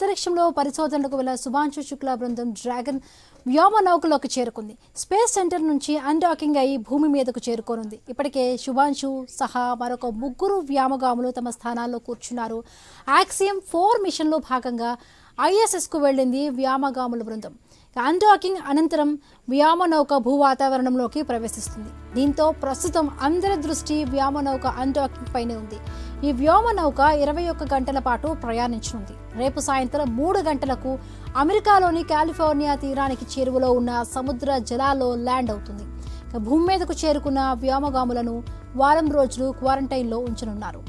అంతరిక్షంలో పరిశోధనలకు వెళ్లిన శుభాంశు శుక్లా బృందం డ్రాగన్ వ్యోమనౌకలోకి చేరుకుంది. స్పేస్ సెంటర్ నుంచి అన్డాకింగ్ అయి భూమి మీదకు చేరుకోనుంది. ఇప్పటికే శుభాంశు సహా మరొక 3 వ్యోమగాములు తమ స్థానాల్లో కూర్చున్నారు. యాక్సియం 4 మిషన్లో భాగంగా ఐఎస్ఎస్కు వెళ్లింది వ్యోమగాముల బృందం. అన్డాకింగ్ అనంతరం వ్యోమనౌక భూ వాతావరణంలోకి ప్రవేశిస్తుంది. దీంతో ప్రస్తుతం అందరి దృష్టి వ్యోమనౌక అన్డాకింగ్ పైనే ఉంది. ఈ వ్యోమనౌక 21 గంటల పాటు ప్రయాణించనుంది. రేపు సాయంత్రం 3 గంటలకు అమెరికాలోని కాలిఫోర్నియా తీరానికి చేరువలో ఉన్న సముద్ర జలాల్లో ల్యాండ్ అవుతుంది. భూమి మీదకు చేరుకున్న వ్యోమగాములను వారం రోజులు క్వారంటైన్లో ఉంచనున్నారు.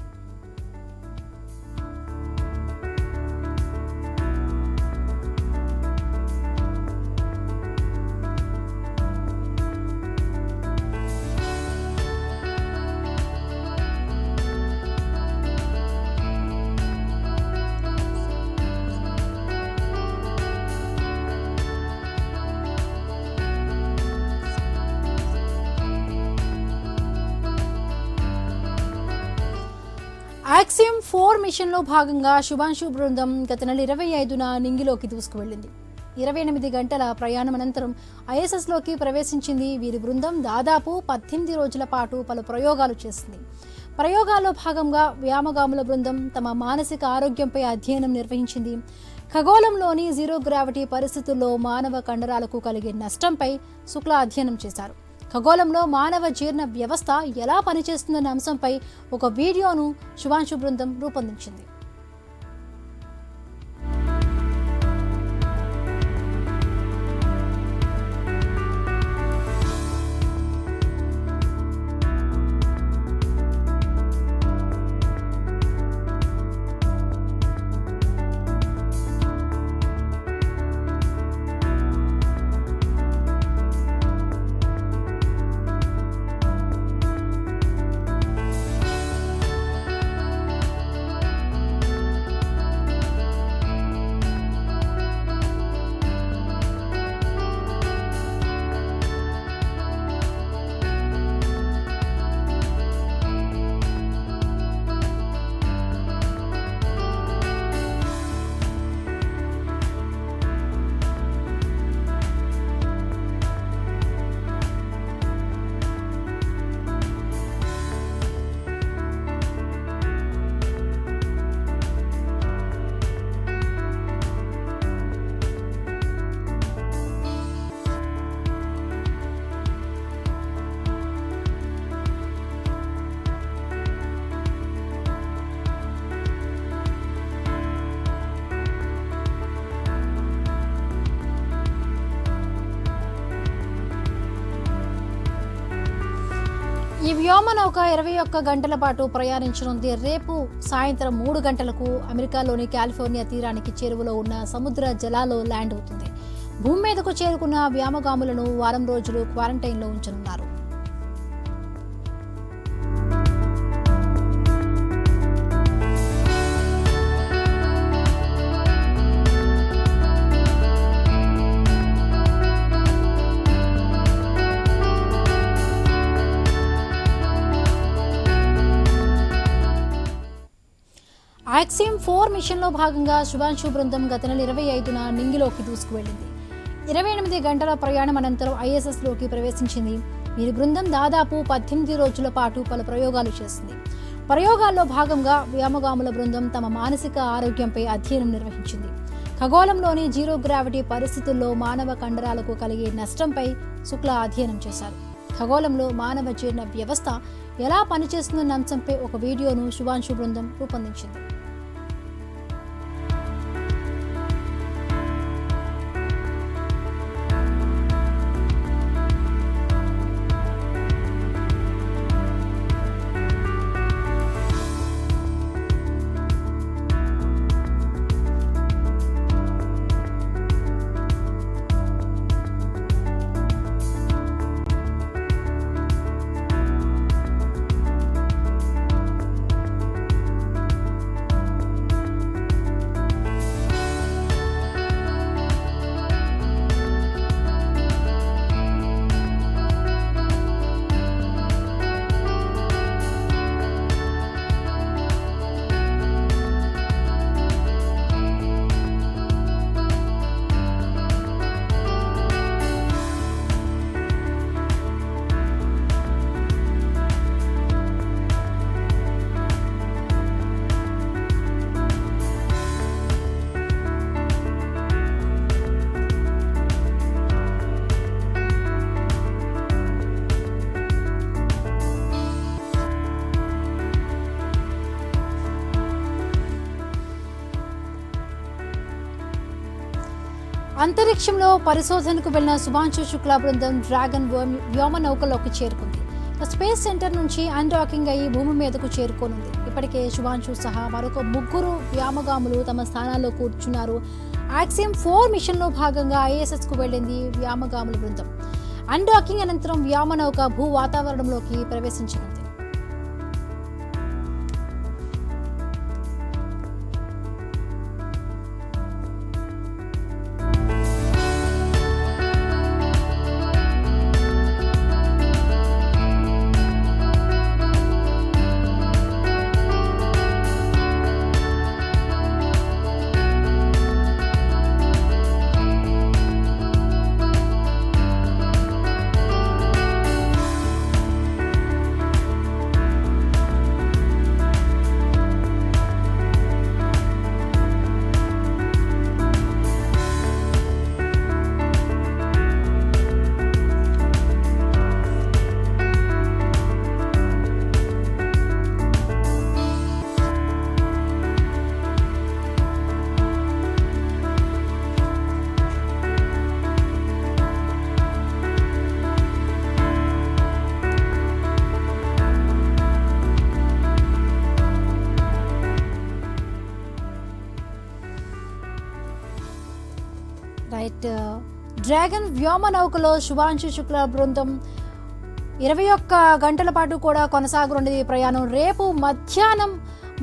యాక్సియం 4 మిషన్లో భాగంగా శుభాంశు బృందం గత నెల 25న నింగిలోకి దూసుకువెళ్లింది. 28 గంటల ప్రయాణం అనంతరం ఐఎస్ఎస్లోకి ప్రవేశించింది. వీరి బృందం దాదాపు 18 రోజుల పాటు పలు ప్రయోగాలు చేసింది. ప్రయోగాల్లో భాగంగా వ్యోమగాముల బృందం తమ మానసిక ఆరోగ్యంపై అధ్యయనం నిర్వహించింది. ఖగోళంలోని జీరో గ్రావిటీ పరిస్థితుల్లో మానవ కండరాలకు కలిగే నష్టంపై శుక్లా అధ్యయనం చేశారు. ఖగోళంలో మానవ జీర్ణ వ్యవస్థ ఎలా పనిచేస్తుందన్న అంశంపై ఒక వీడియోను శుభాంశు బృందం రూపొందించింది. ఈ వ్యోమనౌక 21 గంటల పాటు ప్రయాణించనుంది. రేపు సాయంత్రం 3 గంటలకు అమెరికాలోని కాలిఫోర్నియా తీరానికి చేరువలో ఉన్న సముద్ర జలాల్లో ల్యాండ్ అవుతుంది. భూమి మీదకు చేరుకున్న వ్యోమగాములను వారం రోజులు క్వారంటైన్లో ఉంచనున్నారు. యాక్సియం 4 మిషన్లో భాగంగా శుభాంశు బృందం గత నెల 25న నింగిలోకి దూసుకువెళ్లింది. 28 గంటల ప్రయాణం అనంతరం ఐఎస్ఎస్లోకి ప్రవేశించింది. వీరి బృందం దాదాపు 18 రోజుల పాటు పలు ప్రయోగాలు చేసింది. ప్రయోగాల్లో భాగంగా వ్యోమగాముల బృందం తమ మానసిక ఆరోగ్యంపై అధ్యయనం నిర్వహించింది. ఖగోళంలోని జీరో గ్రావిటీ పరిస్థితుల్లో మానవ కండరాలకు కలిగే నష్టంపై శుక్లా అధ్యయనం చేశారు. ఖగోళంలో మానవ జీర్ణ వ్యవస్థ ఎలా పనిచేస్తుందన్న అంశంపై ఒక వీడియోను శుభాంశు బృందం రూపొందించింది. అంతరిక్షంలో పరిశోధనకు వెళ్లిన శుభాంశు శుక్లా బృందం డ్రాగన్ వ్యోమ నౌకలోకి చేరుకుంది. స్పేస్ సెంటర్ నుంచి అన్డాకింగ్ అయ్యి భూమి మీదకు చేరుకోనుంది. ఇప్పటికే శుభాంశు సహా మరొక 3 వ్యోమగాములు తమ స్థానాల్లో కూర్చున్నారు. యాక్సియం 4 మిషన్లో భాగంగా ఐఎస్ఎస్ కు వెళ్లింది వ్యోమగాముల బృందం. అన్డాకింగ్ అనంతరం వ్యోమ నౌక భూ వాతావరణంలోకి ప్రవేశించనుంది. డ్రాగన్ వ్యోమ నౌకలో శుభాంశు శుక్లా బృందం 21 గంటల పాటు కూడా కొనసాగనుంది ప్రయాణం. రేపు మధ్యాహ్నం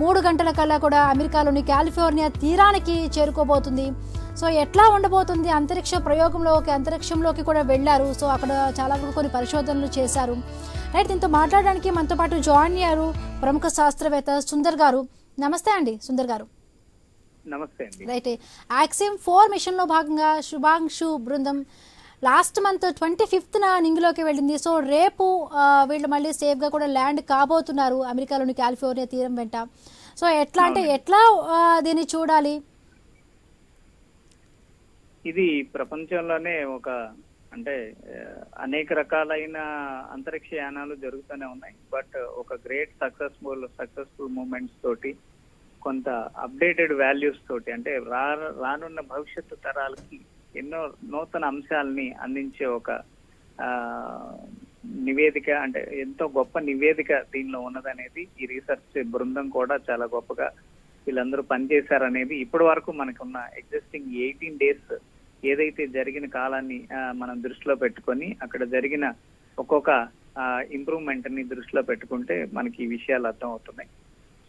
3 గంటల కల్లా కూడా అమెరికాలోని కాలిఫోర్నియా తీరానికి చేరుకోబోతుంది. సో ఎట్లా ఉండబోతుంది? అంతరిక్షంలోకి కూడా వెళ్ళారు. సో అక్కడ చాలా వరకు కొన్ని పరిశోధనలు చేశారు. రైట్, దీంతో మాట్లాడడానికి మనతో పాటు జాయిన్ అయ్యారు ప్రముఖ శాస్త్రవేత్త సుందర్ గారు. నమస్తే అండి సుందర్ గారు. నమస్తే అండి. రైట్, యాక్సియం 4 మిషన్ లో భాగంగా శుభాంశు బృందం లాస్ట్ మంత్ 25న నింగిలోకి వెళ్ళింది. సో రేపు వీళ్ళు మళ్ళీ సేఫ్ గా కూడా ల్యాండ్ కాబోతున్నారు అమెరికాలోని కాలిఫోర్నియా తీరం వెంట. సో ఎట్లా దీన్ని చూడాలి? ఇది ప్రపంచంలోనే అనేక రకాలైన అంతరిక్ష యానాలు జరుగుతూనే ఉన్నాయి. బట్ ఒక గ్రేట్ సక్సెస్ఫుల్ మూమెంట్స్ తోటి, కొంత అప్డేటెడ్ వాల్యూస్ తోటి, అంటే రానున్న భవిష్యత్తు తరాలకి ఎన్నో నూతన అంశాలని అందించే ఒక నివేదిక, అంటే ఎంతో గొప్ప నివేదిక దీనిలో ఉన్నదనేది ఈ రీసెర్చ్ బృందం కూడా చాలా గొప్పగా వీళ్ళందరూ పనిచేశారనేది ఇప్పటి వరకు మనకున్న ఎగ్జిస్టింగ్ 18 days ఏదైతే జరిగిన కాలాన్ని మనం దృష్టిలో పెట్టుకొని, అక్కడ జరిగిన ఒక్కొక్క ఇంప్రూవ్మెంట్ ని దృష్టిలో పెట్టుకుంటే మనకి ఈ విషయాలు అర్థం అవుతున్నాయి.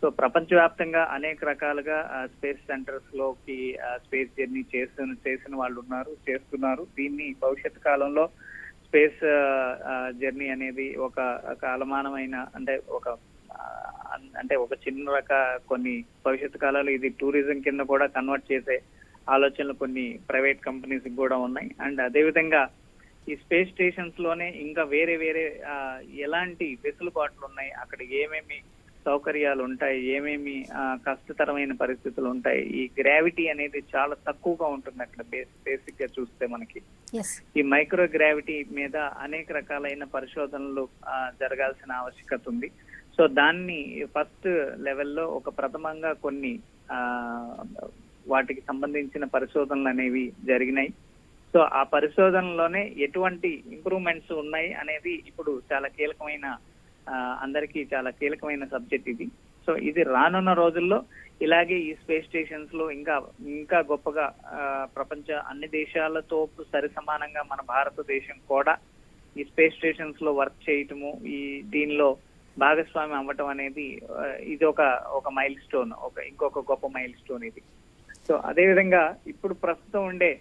సో ప్రపంచవ్యాప్తంగా అనేక రకాలుగా స్పేస్ సెంటర్స్ లోకి స్పేస్ జర్నీ చేసిన వాళ్ళు చేస్తున్నారు. దీన్ని భవిష్యత్ కాలంలో స్పేస్ జర్నీ అనేది ఒక కాలమానమైన ఒక చిన్న కొన్ని భవిష్యత్ కాలంలో ఇది టూరిజం కింద కూడా కన్వర్ట్ చేసే ఆలోచనలు కొన్ని ప్రైవేట్ కంపెనీస్ కూడా ఉన్నాయి. అండ్ అదేవిధంగా ఈ స్పేస్ స్టేషన్స్ లోనే ఇంకా వేరే ఎలాంటి వెసులుబాట్లు ఉన్నాయి, అక్కడ ఏమేమి సౌకర్యాలు ఉంటాయి, ఏమేమి కష్టతరమైన పరిస్థితులు ఉంటాయి. ఈ గ్రావిటీ అనేది చాలా తక్కువగా ఉంటుంది అక్కడ బేసిక్ గా చూస్తే మనకి. ఈ మైక్రో గ్రావిటీ మీద అనేక రకాలైన పరిశోధనలు జరగాల్సిన ఆవశ్యకత ఉంది. సో దాన్ని ఫస్ట్ లెవెల్లో ఒక ప్రథమంగా కొన్ని వాటికి సంబంధించిన పరిశోధనలు అనేవి జరిగినాయి. సో ఆ పరిశోధనలోనే ఎటువంటి ఇంప్రూవ్మెంట్స్ ఉన్నాయి అనేది ఇప్పుడు చాలా కీలకమైన, అందరికీ చాలా కీలకమైన సబ్జెక్ట్ ఇది. సో ఇది రానున్న రోజుల్లో ఇలాగే ఈ స్పేస్ స్టేషన్స్ లో ఇంకా గొప్పగా ప్రపంచ అన్ని దేశాలతో సరి సమానంగా మన భారతదేశం కూడా ఈ స్పేస్ స్టేషన్స్ లో వర్క్ చేయటము, దీనిలో భాగస్వామి అవ్వటం అనేది ఇది ఒక మైల్ స్టోన్, ఇంకొక గొప్ప మైల్ స్టోన్ ఇది. సో అదేవిధంగా ఇప్పుడు ప్రస్తుతం ఉండే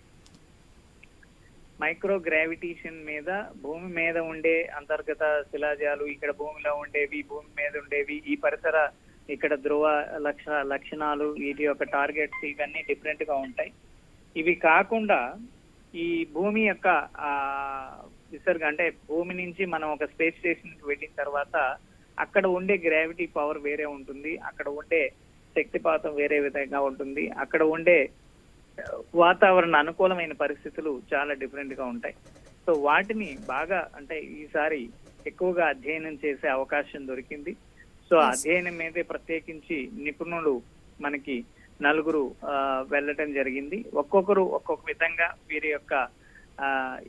మైక్రో గ్రావిటేషన్ మీద, భూమి మీద ఉండే అంతర్గత శిలాజాలు, ఇక్కడ భూమిలో ఉండేవి, భూమి మీద ఉండేవి, ఈ పరిసర ఇక్కడ ధ్రువ లక్షణాలు, వీటి యొక్క టార్గెట్స్ ఇవన్నీ డిఫరెంట్ గా ఉంటాయి. ఇవి కాకుండా ఈ భూమి యొక్క విసర్గ, అంటే భూమి నుంచి మనం ఒక స్పేస్ స్టేషన్ కి వెళ్ళిన తర్వాత అక్కడ ఉండే గ్రావిటీ పవర్ వేరే ఉంటుంది, అక్కడ ఉండే శక్తిపాతం వేరే విధంగా ఉంటుంది, అక్కడ ఉండే వాతావరణ అనుకూలమైన పరిస్థితులు చాలా డిఫరెంట్ గా ఉంటాయి. సో వాటిని బాగా ఈసారి ఎక్కువగా అధ్యయనం చేసే అవకాశం దొరికింది. సో అధ్యయనం మీదే ప్రత్యేకించి నిపుణులు మనకి నలుగురు వెళ్ళటం జరిగింది. ఒక్కొక్కరు ఒక్కొక్క విధంగా వీరి యొక్క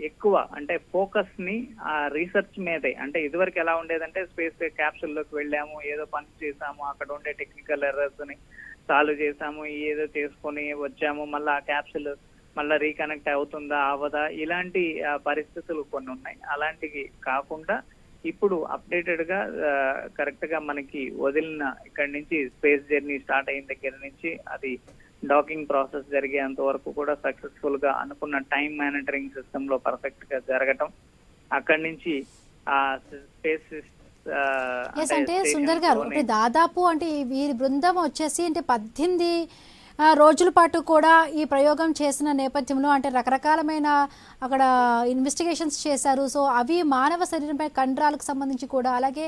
ఎక్కువ అంటే ఫోకస్ ని ఆ రీసెర్చ్ మీదే, అంటే ఇదివరకు ఎలా ఉండేదంటే స్పేస్ క్యాప్సూల్ లోకి వెళ్ళాము, ఏదో పని చేసాము, అక్కడ ఉండే టెక్నికల్ ఎర్రర్స్ ని సాల్వ్ చేసాము, ఏదో చేసుకొని వచ్చాము, మళ్ళీ ఆ క్యాప్సూల్ మళ్ళీ రీకనెక్ట్ అవుతుందా అవ్వదా, ఇలాంటి పరిస్థితులు కొన్ని ఉన్నాయి. అలాంటివి కాకుండా ఇప్పుడు అప్డేటెడ్ గా కరెక్ట్ గా మనకి వదిలిన ఇక్కడి నుంచి స్పేస్ జర్నీ స్టార్ట్ అయిన దగ్గర నుంచి అది డాకింగ్ ప్రాసెస్ జరిగేంత వరకు కూడా సక్సెస్ఫుల్ గా అనుకున్న టైం మానిటరింగ్ సిస్టమ్ లో పర్ఫెక్ట్ గా జరగటం, అక్కడి నుంచి ఆ స్పేస్ అంటే సుందర్ గారు, అంటే దాదాపు అంటే వీరి బృందం వచ్చేసి అంటే 18 రోజుల పాటు కూడా ఈ ప్రయోగం చేసిన నేపథ్యంలో అంటే రకరకాలమైన అక్కడ ఇన్వెస్టిగేషన్స్ చేశారు. సో అవి మానవ శరీరంపై కండరాలకు సంబంధించి కూడా, అలాగే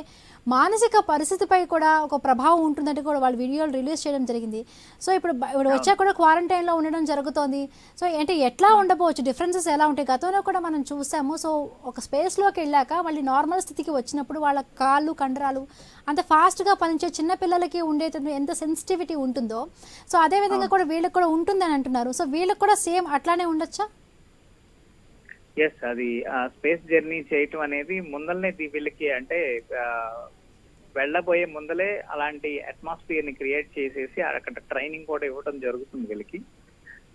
మానసిక పరిస్థితిపై కూడా ఒక ప్రభావం ఉంటుందంటే కూడా వాళ్ళు వీడియోలు రిలీజ్ చేయడం జరిగింది. సో ఇప్పుడు వచ్చా కూడా క్వారంటైన్లో ఉండడం జరుగుతోంది. సో అంటే ఎట్లా ఉండబోవచ్చు, డిఫరెన్సెస్ ఎలా ఉంటాయి? గతంలో కూడా మనం చూసాము. సో ఒక స్పేస్లోకి వెళ్ళాక మళ్ళీ నార్మల్ స్థితికి వచ్చినప్పుడు వాళ్ళ కాళ్ళు కండరాలు అంత ఫాస్ట్గా పనిచే చిన్నపిల్లలకి ఉండేటువంటి ఎంత సెన్సిటివిటీ ఉంటుందో, సో అదేవిధంగా కూడా వీళ్ళకి కూడా ఉంటుందని అంటున్నారు. సో వీళ్ళకి కూడా సేమ్ అట్లానే ఉండొచ్చా? ఎస్, అది స్పేస్ జర్నీ చేయటం అనేది ముందలనే వీళ్ళకి అంటే వెళ్ళబోయే ముందలే అలాంటి అట్మాస్ఫియర్ ని క్రియేట్ చేసేసి అక్కడ ట్రైనింగ్ కూడా ఇవ్వడం జరుగుతుంది వీళ్ళకి.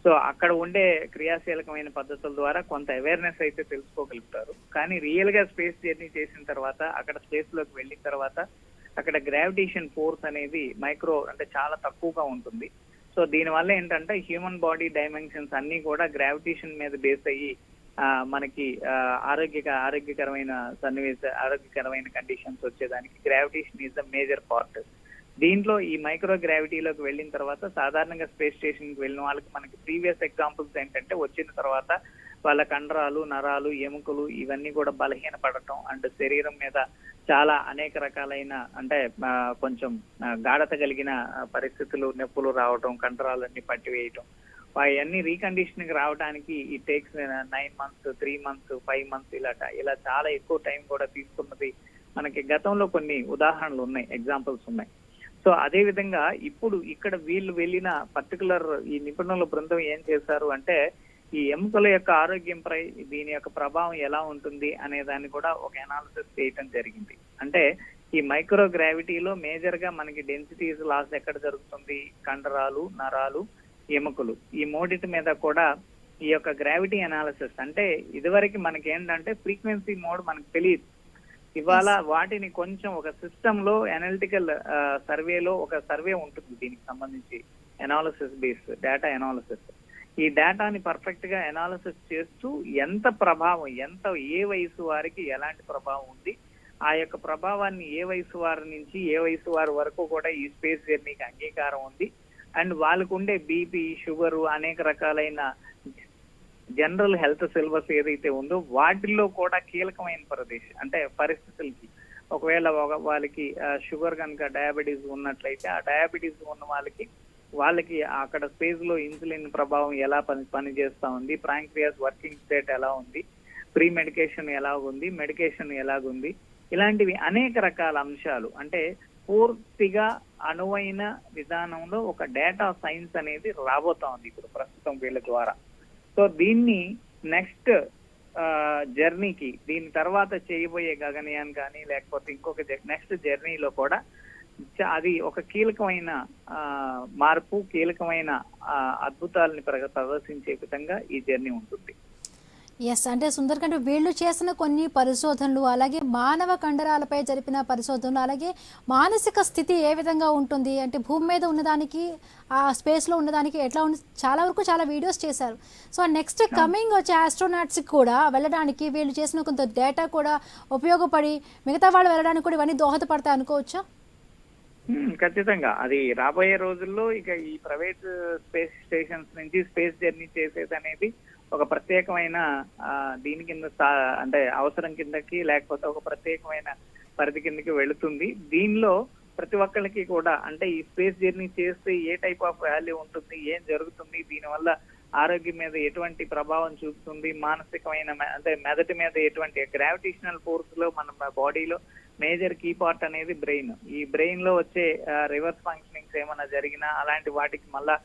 సో అక్కడ ఉండే క్రియాశీలకమైన పద్ధతుల ద్వారా కొంత అవేర్నెస్ అయితే తెలుసుకోగలుగుతారు. కానీ రియల్ గా స్పేస్ జర్నీ చేసిన తర్వాత, అక్కడ స్పేస్ లోకి వెళ్ళిన తర్వాత అక్కడ గ్రావిటేషన్ ఫోర్స్ అనేది మైక్రో అంటే చాలా తక్కువగా ఉంటుంది. సో దీనివల్ల ఏంటంటే హ్యూమన్ బాడీ డైమెన్షన్స్ అన్ని కూడా గ్రావిటేషన్ మీద బేస్ అయ్యి మనకి ఆరోగ్యకరమైన ఆరోగ్యకరమైన కండిషన్స్ వచ్చేదానికి gravitation is the major part. దీంట్లో ఈ మైక్రో గ్రావిటీలోకి వెళ్ళిన తర్వాత సాధారణంగా స్పేస్ స్టేషన్ కి వెళ్ళిన వాళ్ళకి మనకి ప్రీవియస్ ఎగ్జాంపుల్స్ ఏంటంటే వచ్చిన తర్వాత వాళ్ళ కండరాలు, నరాలు, ఎముకలు ఇవన్నీ కూడా బలహీనపడటం అండ్ శరీరం మీద చాలా అనేక రకాలైన అంటే కొంచెం గాఢత కలిగిన పరిస్థితులు, నొప్పులు రావటం, కండరాలన్నీ పట్టివేయటం, అవన్నీ రీకండిషనింగ్ రావడానికి ఈ టేక్స్ 9 months, 3 months, 5 months ఇలా చాలా ఎక్కువ టైం కూడా తీసుకున్నది మనకి గతంలో కొన్ని ఉదాహరణలు ఉన్నాయి, ఎగ్జాంపుల్స్ ఉన్నాయి. సో అదే విధంగా ఇప్పుడు ఇక్కడ వీళ్ళు వెళ్ళిన పర్టికులర్ ఈ నిపుణుల బృందం ఏం చేశారు అంటే ఈ ఎముకల యొక్క ఆరోగ్యంపై దీని యొక్క ప్రభావం ఎలా ఉంటుంది అనే దాన్ని కూడా ఒక అనాలిసిస్ చేయటం జరిగింది. అంటే ఈ మైక్రో గ్రావిటీలో మేజర్ గా మనకి డెన్సిటీస్ లాస్ ఎక్కడ జరుగుతుంది, కండరాలు, నరాలు, ఎముకలు, ఈ మూడిటి మీద కూడా ఈ యొక్క గ్రావిటీ అనాలిసిస్ అంటే ఇదివరకు మనకి ఏంటంటే ఫ్రీక్వెన్సీ మోడ్ మనకు తెలియదు. ఇవాళ వాటిని కొంచెం ఒక సిస్టమ్ లో అనలిటికల్ సర్వేలో ఒక సర్వే ఉంటుంది దీనికి సంబంధించి, అనాలిసిస్ బేస్ డేటా అనాలిసిస్. ఈ డేటాని పర్ఫెక్ట్ గా అనాలిసిస్ చేస్తూ ఎంత ప్రభావం, ఏ వయసు వారికి ఎలాంటి ప్రభావం ఉంది, ఆ యొక్క ప్రభావాన్ని ఏ వయసు వారి నుంచి ఏ వయసు వారి వరకు కూడా ఈ స్పేస్ జర్నీకి అంగీకారం ఉంది, అండ్ వాళ్ళకు ఉండే బీపీ, షుగర్, అనేక రకాలైన జనరల్ హెల్త్ సిలబస్ ఏదైతే ఉందో వాటిల్లో కూడా కీలకమైన ప్రదేశం అంటే పరిస్థితులకి ఒకవేళ వాళ్ళకి షుగర్ కనుక డయాబెటీస్ ఉన్నట్లయితే ఆ డయాబెటీస్ ఉన్న వాళ్ళకి అక్కడ స్పేస్ లో ఇన్సులిన్ ప్రభావం ఎలా పనిచేస్తా ఉంది, ప్యాంక్రియాస్ వర్కింగ్ స్టేట్ ఎలా ఉంది, ప్రీ మెడికేషన్ ఎలాగుంది, మెడికేషన్ ఎలాగుంది, ఇలాంటివి అనేక రకాల అంశాలు అంటే పూర్తిగా అనువైన విధానంలో ఒక డేటా సైన్స్ అనేది రాబోతా ఉంది ఇప్పుడు ప్రస్తుతం వీళ్ళ ద్వారా. సో దీన్ని నెక్స్ట్ జర్నీకి, దీని తర్వాత చేయబోయే గగనయాన్ కానీ లేకపోతే ఇంకొక నెక్స్ట్ జర్నీలో కూడా అది ఒక కీలకమైన మార్పు, కీలకమైన అద్భుతాలని ప్రదర్శించే విధంగా ఈ జర్నీ ఉంటుంది. ఎస్, అంటే సుందర్ కంటే వీళ్ళు చేసిన కొన్ని పరిశోధనలు, అలాగే మానవ కండరాలపై జరిపిన పరిశోధనలు, అలాగే మానసిక స్థితి ఏ విధంగా ఉంటుంది అంటే భూమి మీద ఉన్నదానికి ఆ స్పేస్లో ఉన్నదానికి ఎట్లా ఉంది, చాలా వరకు చాలా వీడియోస్ చేశారు. సో నెక్స్ట్ కమింగ్ వచ్చే ఆస్ట్రోనాట్స్కి కూడా వెళ్ళడానికి వీళ్ళు చేసిన కొంత డేటా కూడా ఉపయోగపడి మిగతా వాళ్ళు వెళ్ళడానికి కూడా ఇవన్నీ దోహదపడతాయి అనుకోవచ్చా? ఖచ్చితంగా అది రాబోయే రోజుల్లో ఇక ఈ ప్రైవేట్ స్పేస్ స్టేషన్స్ నుంచి స్పేస్ జర్నీ చేసేది అనేది ఒక ప్రత్యేకమైన దీని కింద అంటే అవసరం కిందకి లేకపోతే ఒక ప్రత్యేకమైన పరిధి కిందకి వెళుతుంది. దీనిలో ప్రతి ఒక్కరికి కూడా అంటే ఈ స్పేస్ జర్నీ చేస్తే ఏ టైప్ ఆఫ్ వాల్యూ ఉంటుంది, ఏం జరుగుతుంది, దీనివల్ల ఆరోగ్యం మీద ఎటువంటి ప్రభావం చూపుతుంది, మానసికమైన అంటే మెదటి మీద ఎటువంటి గ్రావిటేషనల్ ఫోర్స్ లో మన బాడీలో మేజర్ కీ పార్ట్ అనేది బ్రెయిన్. ఈ బ్రెయిన్ లో వచ్చే రివర్స్ ఫంక్షనింగ్స్ ఏమైనా జరిగినా అలాంటి వాటికి మళ్ళా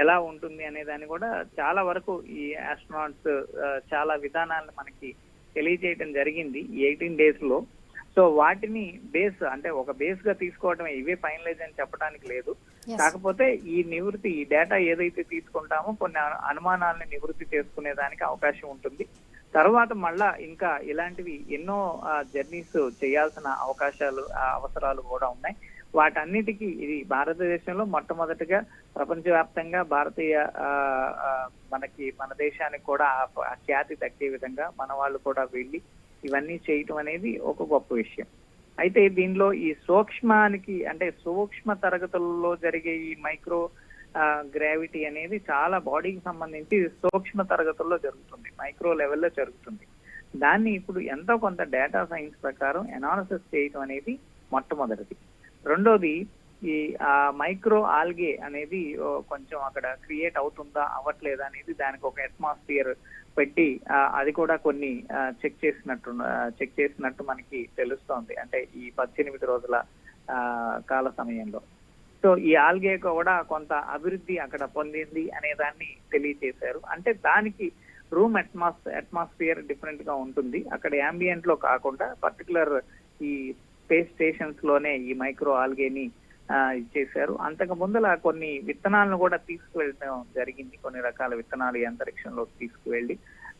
ఎలా ఉంటుంది అనే దాన్ని కూడా చాలా వరకు ఈ ఆస్ట్రోనాట్స్ చాలా విధానాలను మనకి తెలియజేయడం జరిగింది ఈ 18 days లో. సో వాటిని బేస్ అంటే ఒక బేస్ గా తీసుకోవటమే, ఇవే ఫైనలైజ్ అని చెప్పడానికి లేదు. కాకపోతే ఈ డేటా ఏదైతే తీసుకుంటామో కొన్ని అనుమానాలను నివృత్తి చేసుకునే దానికి అవకాశం ఉంటుంది. తర్వాత మళ్ళా ఇంకా ఇలాంటివి ఎన్నో జర్నీస్ చేయాల్సిన అవసరాలు కూడా ఉన్నాయి. వాటన్నిటికీ ఇది భారతదేశంలో మొట్టమొదటిగా ప్రపంచవ్యాప్తంగా మన దేశానికి కూడా ఆ ఖ్యాతి దక్కే విధంగా మన వాళ్ళు కూడా వెళ్ళి ఇవన్నీ చేయటం అనేది ఒక గొప్ప విషయం. అయితే దీనిలో ఈ సూక్ష్మ తరగతుల్లో జరిగే ఈ మైక్రో గ్రావిటీ అనేది చాలా బాడీకి సంబంధించి సూక్ష్మ తరగతుల్లో జరుగుతుంది, మైక్రో లెవెల్లో జరుగుతుంది. దాన్ని ఇప్పుడు ఎంతో కొంత డేటా సైన్స్ ప్రకారం అనాలిసిస్ చేయటం అనేది మొట్టమొదటిది. రెండోది ఈ మైక్రో ఆల్గే అనేది కొంచెం అక్కడ క్రియేట్ అవుతుందా అవ్వట్లేదా అనేది దానికి ఒక అట్మాస్ఫియర్ పెట్టి అది కూడా కొన్ని చెక్ చేసినట్టు మనకి తెలుస్తోంది, అంటే ఈ 18 రోజుల కాల సమయంలో. సో ఈ ఆల్గే కూడా కొంత అభివృద్ధి అక్కడ పొందింది అనే దాన్ని తెలియజేశారు. అంటే దానికి రూమ్ అట్మాస్ఫియర్ డిఫరెంట్ గా ఉంటుంది. అక్కడ యాంబియంట్ లో కాకుండా పర్టికులర్ ఈ స్పేస్ స్టేషన్స్ లోనే ఈ మైక్రో ఆల్గేని ఇచ్చేశారు. అంతకు ముందల కొన్ని విత్తనాలను కూడా తీసుకువెళ్ళడం జరిగింది. కొన్ని రకాల విత్తనాలు ఈ అంతరిక్షంలోకి తీసుకువెళ్ళి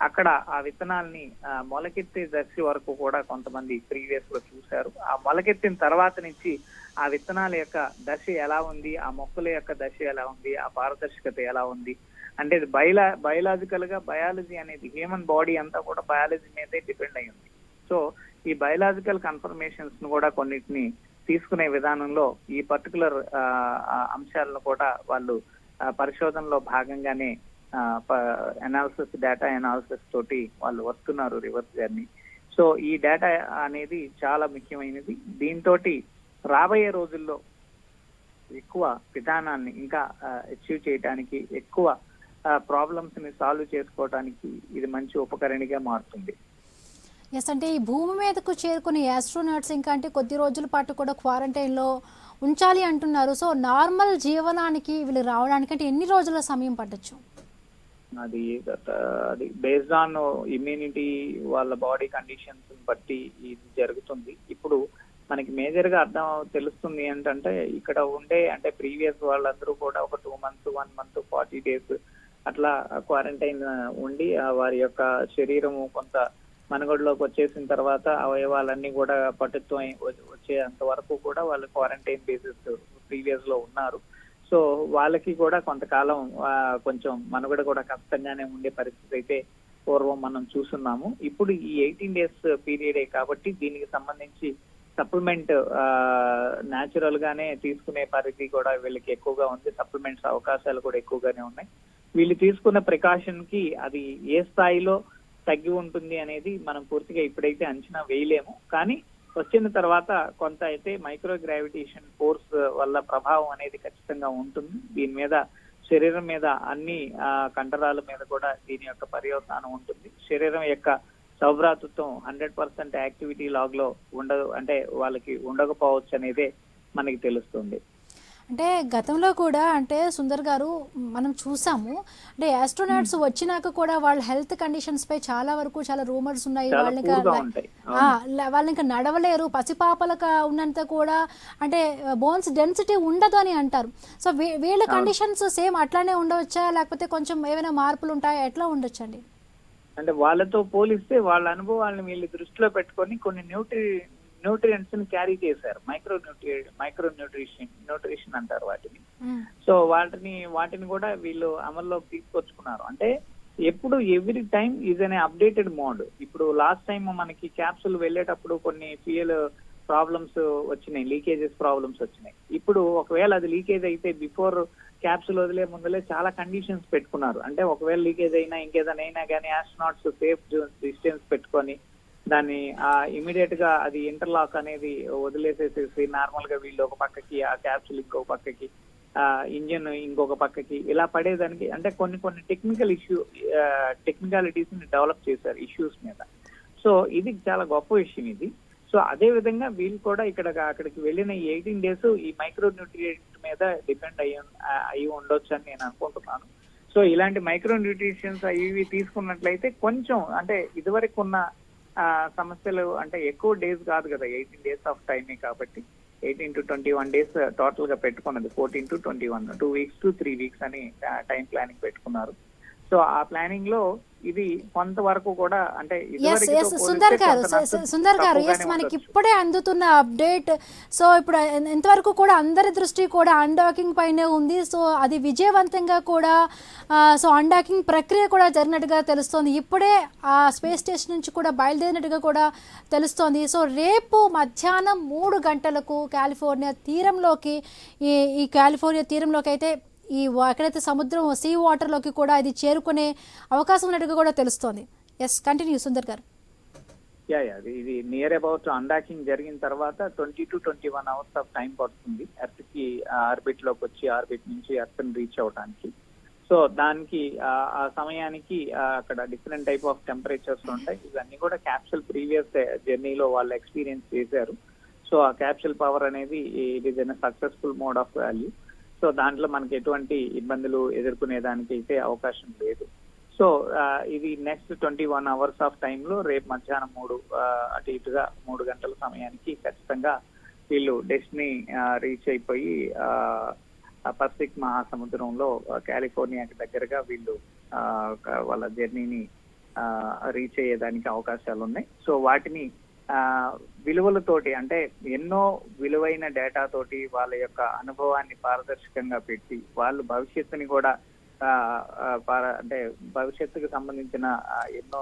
అక్కడ ఆ విత్తనాల్ని మొలకెత్తే దశ వరకు కూడా కొంతమంది ప్రీవియస్ లో చూశారు. ఆ మొలకెత్తిన తర్వాత నుంచి ఆ విత్తనాల యొక్క దశ ఎలా ఉంది, ఆ మొక్కల యొక్క దశ ఎలా ఉంది, ఆ పారదర్శకత ఎలా ఉంది అంటే బయలాజికల్ గా బయాలజీ అనేది హ్యూమన్ బాడీ అంతా కూడా బయాలజీ మీదే డిపెండ్ అయి ఉంది. సో ఈ బయలాజికల్ కన్ఫర్మేషన్స్ ను కూడా కొన్నిటిని తీసుకునే విధానంలో ఈ పర్టికులర్ అంశాలను కూడా వాళ్ళు పరిశోధనలో భాగంగానే డేటా అనాలిసిస్ తోటి వాళ్ళు వస్తున్నారు రివర్స్ జర్నీ. సో ఈ డేటా అనేది చాలా ముఖ్యమైనది. దీంతో రాబోయే రోజుల్లో ఎక్కువ విధానాన్ని ఇంకా అచీవ్ చేయడానికి, ఎక్కువ ప్రాబ్లమ్స్ ని సాల్వ్ చేసుకోవడానికి ఇది మంచి ఉపకరణిగా మారుతుంది. ఎస్, అంటే ఈ భూమి మీదకు చేరుకునే ఆస్ట్రోనాట్స్ ఇంకా అంటే కొద్ది రోజుల పాటు కూడా క్వారంటైన్లో ఉంచాలి అంటున్నారు. సో నార్మల్ జీవనానికి వీళ్ళు రావడానికి అంటే ఎన్ని రోజుల సమయం పట్టొచ్చు? అది బేస్డ్ ఆన్ ఇమ్యూనిటీ, వాళ్ళ బాడీ కండిషన్స్ బట్టి ఇది జరుగుతుంది. ఇప్పుడు మనకి మేజర్ గా తెలుస్తుంది ఏంటంటే ఇక్కడ ఉండే అంటే ప్రీవియస్ వాళ్ళందరూ కూడా ఒక 2 months 1 month 40 days అట్లా క్వారంటైన్ ఉండి వారి యొక్క శరీరము కొంత మనుగడలోకి వచ్చేసిన తర్వాత అవయవాలన్నీ కూడా పటుత్వం వచ్చేంత వరకు కూడా వాళ్ళు క్వారంటైన్ బేసిస్ ప్రీవియస్ లో ఉన్నారు. సో వాళ్ళకి కూడా కొంతకాలం కొంచెం మనుగడ కూడా కష్టంగానే ఉండే పరిస్థితి అయితే పూర్వం మనం చూస్తున్నాము. ఇప్పుడు ఈ 18 days పీరియడే కాబట్టి దీనికి సంబంధించి సప్లిమెంట్ న్యాచురల్ గానే తీసుకునే పరిధి కూడా వీళ్ళకి ఎక్కువగా ఉంది. సప్లిమెంట్స్ అవకాశాలు కూడా ఎక్కువగానే ఉన్నాయి. వీళ్ళు తీసుకున్న ప్రికాషన్ కి అది ఏ స్థాయిలో తగ్గి ఉంటుంది అనేది మనం పూర్తిగా ఇప్పుడైతే అంచనా వేయలేము. కానీ వచ్చిన తర్వాత కొంత అయితే మైక్రో గ్రావిటేషన్ ఫోర్స్ వల్ల ప్రభావం అనేది ఖచ్చితంగా ఉంటుంది. దీని మీద శరీరం మీద అన్ని కండరాల మీద కూడా దీని యొక్క పర్యవసానం ఉంటుంది. శరీరం యొక్క సౌభ్రాతృత్వం 100% యాక్టివిటీ లాగ్ లో ఉండదు, అంటే వాళ్ళకి ఉండకపోవచ్చు అనేదే మనకి తెలుస్తుంది. అంటే గతంలో కూడా అంటే సుందర్ గారు మనం చూసాము, అంటే ఆస్ట్రోనాట్స్ వచ్చినాక కూడా వాళ్ళ హెల్త్ కండిషన్స్ పై చాలా రూమర్స్ ఉన్నాయి. వాళ్ళు ఇంకా నడవలేరు, పసిపాపలకు ఉన్నంత కూడా అంటే బోన్స్ డెన్సిటీ ఉండదు అని అంటారు. సో వీళ్ళ కండిషన్స్ సేమ్ అట్లానే ఉండవచ్చా, లేకపోతే కొంచెం ఏమైనా మార్పులు ఉంటాయా, ఎట్లా ఉండొచ్చండి? అంటే వాళ్ళతో పోలిస్తే వాళ్ళ అనుభవాలను వీళ్ళు దృష్టిలో పెట్టుకొని కొన్ని న్యూట్రియంట్స్ ని క్యారీ చేశారు. మైక్రో న్యూట్రిషన్ అంటారు వాటిని. సో వాటిని కూడా వీళ్ళు అమల్లోకి తీసుకొచ్చుకున్నారు. అంటే ఎప్పుడు ఎవ్రీ టైం ఈజ్ అనే అప్డేటెడ్ మోడ్. ఇప్పుడు లాస్ట్ టైం మనకి క్యాప్సూల్ వెళ్ళేటప్పుడు కొన్ని ఫ్యూయల్ ప్రాబ్లమ్స్ వచ్చినాయి, లీకేజెస్ ప్రాబ్లమ్స్ వచ్చినాయి. ఇప్పుడు ఒకవేళ అది లీకేజ్ అయితే బిఫోర్ క్యాప్సూల్ వదిలే ముందులే చాలా కండిషన్స్ పెట్టుకున్నారు. అంటే ఒకవేళ లీకేజ్ అయినా ఇంకేదైనా అయినా కానీ ఆస్ట్రోనాట్స్ సేఫ్ డిస్టెన్స్ పెట్టుకొని దాన్ని ఇమీడియట్ గా అది ఇంటర్లాక్ అనేది వదిలేసేసేసి నార్మల్ గా వీళ్ళు ఒక పక్కకి, ఆ క్యాప్సూల్ ఇంకొక పక్కకి, ఇంజిన్ ఇంకొక పక్కకి ఇలా పడేదానికి అంటే కొన్ని టెక్నికాలిటీస్ ని డెవలప్ చేశారు ఇష్యూస్ మీద. సో ఇది చాలా గొప్ప విషయం ఇది. సో అదే విధంగా వీళ్ళు కూడా అక్కడికి వెళ్ళిన 18 days ఈ మైక్రో న్యూట్రియంట్ మీద డిపెండ్ అయి ఉండొచ్చు అని నేను అనుకుంటున్నాను. సో ఇలాంటి మైక్రో న్యూట్రిషన్స్ ఇవి తీసుకున్నట్లయితే కొంచెం అంటే ఇదివరకు ఉన్న సమస్యలు అంటే ఎక్కువ డేస్ కాదు కదా, 18 days ఆఫ్ టైమే కాబట్టి 18 to 21 days టోటల్ గా పెట్టుకున్నది. 14 to 21, 2 weeks to 3 weeks అని టైం ప్లానింగ్ పెట్టుకున్నారు. సో ఆ ప్లానింగ్ లో ఇది కొంతవరకు కూడా అంటే సుందర్ గారు మనకి ఇప్పుడే అందుతున్న అప్డేట్. సో ఇప్పుడు ఎంతవరకు కూడా అందరి దృష్టి కూడా అన్డాకింగ్ పైనే ఉంది. సో అది విజయవంతంగా కూడా సో అన్డాకింగ్ ప్రక్రియ కూడా జరిగినట్టుగా తెలుస్తోంది. ఇప్పుడే ఆ స్పేస్ స్టేషన్ నుంచి కూడా బయలుదేరినట్టుగా కూడా తెలుస్తోంది. సో రేపు మధ్యాహ్నం 3 గంటలకు కాలిఫోర్నియా తీరంలోకి ఈ కాలిఫోర్నియా తీరంలోకి అయితే ఎక్కడైతే సముద్రం సీ వాటర్లోకి కూడా ఇది చేరుకునే అవకాశం ఉన్నట్టుగా కూడా తెలుస్తోంది. ఎస్, కంటిన్యూ సుందర్ గారు. ఇది నియర్ అబౌట్ అన్డాకింగ్ జరిగిన తర్వాత 20 to 21 hours ఆఫ్ టైం పడుతుంది ఎర్త్ కి ఆర్బిట్ లోకి వచ్చి ఆర్బిట్ నుంచి ఎర్త్ ని రీచ్ అవడానికి. సో దానికి ఆ సమయానికి అక్కడ డిఫరెంట్ టైప్ ఆఫ్ టెంపరేచర్స్ ఉంటాయి. ఇవన్నీ కూడా క్యాప్సూల్ ప్రీవియస్ జర్నీలో వాళ్ళు ఎక్స్పీరియన్స్ చేశారు. సో ఆ క్యాప్సూల్ పవర్ అనేది it is an successful mode of value. సో దాంట్లో మనకి ఎటువంటి ఇబ్బందులు ఎదుర్కొనేదానికి అయితే అవకాశం లేదు. సో ఇది నెక్స్ట్ 21 hours ఆఫ్ టైంలో రేపు మధ్యాహ్నం 3 గంటల సమయానికి ఖచ్చితంగా వీళ్ళు డెస్టినీ రీచ్ అయిపోయి పసిఫిక్ మహాసముద్రంలో కాలిఫోర్నియాకి దగ్గరగా వీళ్ళు వాళ్ళ జర్నీని రీచ్ అయ్యేదానికి అవకాశాలు ఉన్నాయి. సో వాటిని విలువలతోటి అంటే ఎన్నో విలువైన డేటా తోటి వాళ్ళ యొక్క అనుభవాన్ని పారదర్శకంగా పెట్టి వాళ్ళు భవిష్యత్తుని కూడా అంటే భవిష్యత్తుకు సంబంధించిన ఎన్నో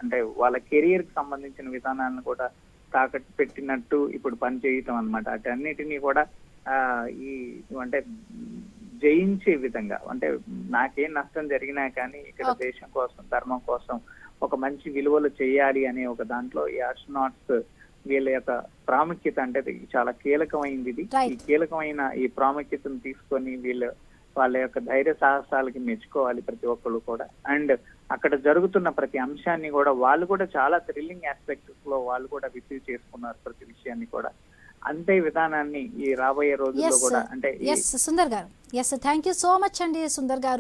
అంటే వాళ్ళ కెరియర్ కి సంబంధించిన విధానాలను కూడా తాకట్టు పెట్టినట్టు ఇప్పుడు పనిచేయటం అనమాట. అటన్నిటినీ కూడా ఈ అంటే జయించే విధంగా అంటే నాకేం నష్టం జరిగినా కానీ ఇక్కడ దేశం కోసం ధర్మం కోసం ఒక మంచి విలువలు చేయాలి అనే ఒక దాంట్లో ఈ ఆస్ట్రోనాట్స్ వీళ్ళ యొక్క ప్రాముఖ్యత అంటే చాలా కీలకమైంది. ఈ కీలకమైన ఈ ప్రాముఖ్యతను తీసుకొని వాళ్ళ యొక్క ధైర్య సాహసాలకి మెచ్చుకోవాలి ప్రతి ఒక్కళ్ళు కూడా. అండ్ అక్కడ జరుగుతున్న ప్రతి అంశాన్ని కూడా వాళ్ళు కూడా చాలా థ్రిల్లింగ్ ఆస్పెక్ట్స్ లో వాళ్ళు కూడా రిసీవ్ చేసుకున్నారు ప్రతి విషయాన్ని కూడా. అంతే విధానాన్ని ఈ రాబోయే రోజుల్లో కూడా అంటే సుందర్ గారు, థ్యాంక్ యూ సో మచ్ అండి సుందర్ గారు.